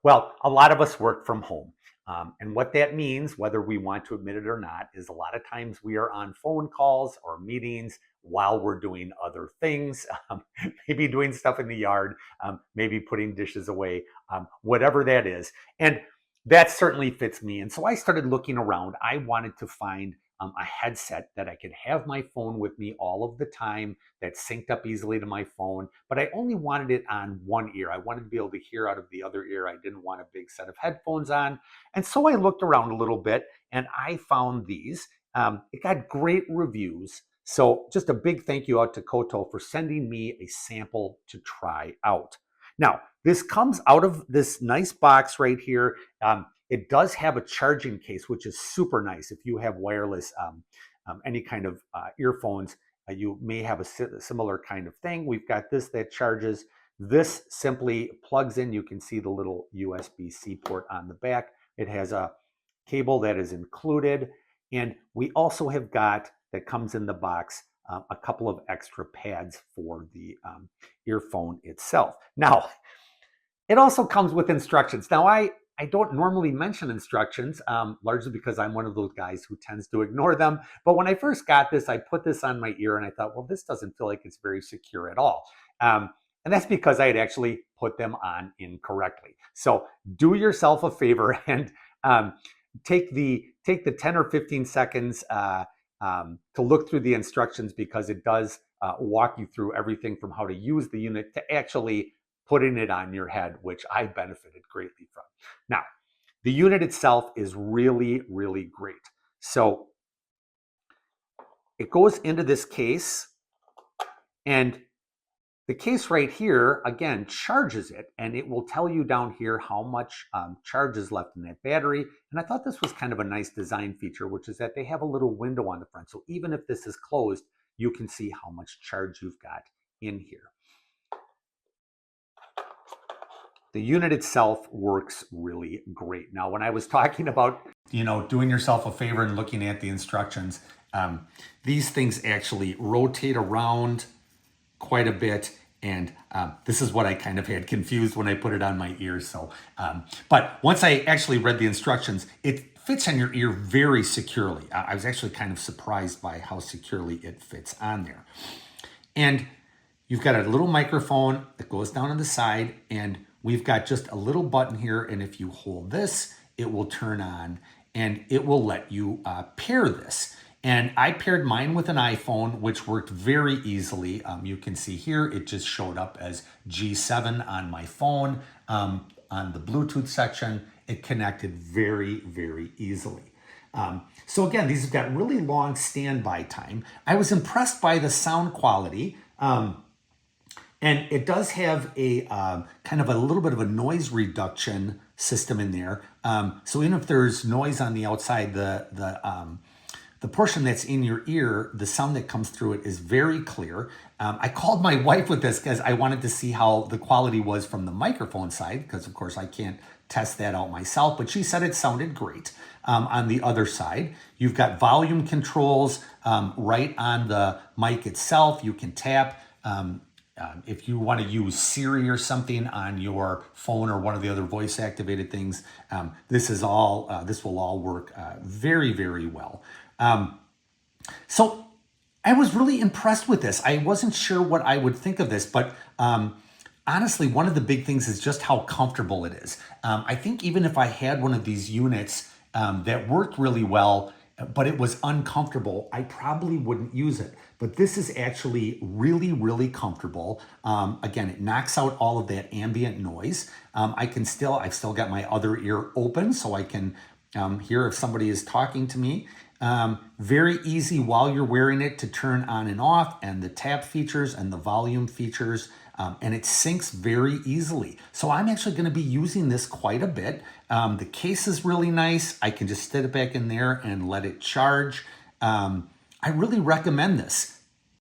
Well, a lot of us work from home. And what that means, whether we want to admit it or not, is a lot of times we are on phone calls or meetings while we're doing other things, maybe doing stuff in the yard, maybe putting dishes away, whatever that is. And that certainly fits me. And so I started looking around. I wanted to find a headset that I could have my phone with me all of the time, that synced up easily to my phone, but I only wanted it on one ear. I wanted to be able to hear out of the other ear. I didn't want a big set of headphones on. And so I looked around a little bit and I found these. It got great reviews. So just a big thank you out to COTOE for sending me a sample to try out. Now, this comes out of this nice box right here. It does have a charging case, which is super nice. If you have wireless, any kind of earphones, you may have a similar kind of thing. We've got this that charges. This simply plugs in. You can see the little USB-C port on the back. It has a cable that is included. And we also have got, that comes in the box, a couple of extra pads for the earphone itself. Now, it also comes with instructions. Now, I don't normally mention instructions, largely because I'm one of those guys who tends to ignore them. But when I first got this, I put this on my ear and I thought, well, this doesn't feel like it's very secure at all. And that's because I had actually put them on incorrectly. So do yourself a favor and take the 10 or 15 seconds to look through the instructions, because it does walk you through everything from how to use the unit to actually putting it on your head, which I benefited greatly from. Now, the unit itself is really, really great. So it goes into this case, and the case right here, again, charges it, and it will tell you down here how much charge is left in that battery. And I thought this was kind of a nice design feature, which is that they have a little window on the front. So even if this is closed, you can see how much charge you've got in here. The unit itself works really great. Now, when I was talking about, doing yourself a favor and looking at the instructions, these things actually rotate around quite a bit. And this is what I kind of had confused when I put it on my ears. So, but once I actually read the instructions, it fits on your ear very securely. I was actually kind of surprised by how securely it fits on there. And you've got a little microphone that goes down on the side, and we've got just a little button here, and if you hold this, it will turn on and it will let you pair this. And I paired mine with an iPhone, which worked very easily. You can see here, it just showed up as G7 on my phone. On the Bluetooth section, it connected very, very easily. So again, these have got really long standby time. I was impressed by the sound quality. And it does have a kind of a little bit of a noise reduction system in there. So even if there's noise on the outside, the portion that's in your ear, the sound that comes through it is very clear. I called my wife with this because I wanted to see how the quality was from the microphone side, because of course I can't test that out myself, but she said it sounded great. On the other side, you've got volume controls right on the mic itself. You can tap. If you want to use Siri or something on your phone or one of the other voice activated things, this will all work very, very well. So I was really impressed with this. I wasn't sure what I would think of this, but honestly, one of the big things is just how comfortable it is. I think even if I had one of these units that worked really well, but it was uncomfortable, I probably wouldn't use it. But this is actually really, really comfortable. Again, it knocks out all of that ambient noise. I've still got my other ear open so I can hear if somebody is talking to me. Very easy while you're wearing it to turn on and off, and the tap features and the volume features, and it syncs very easily. So I'm actually going to be using this quite a bit. The case is really nice. I can just stick it back in there and let it charge. I really recommend this.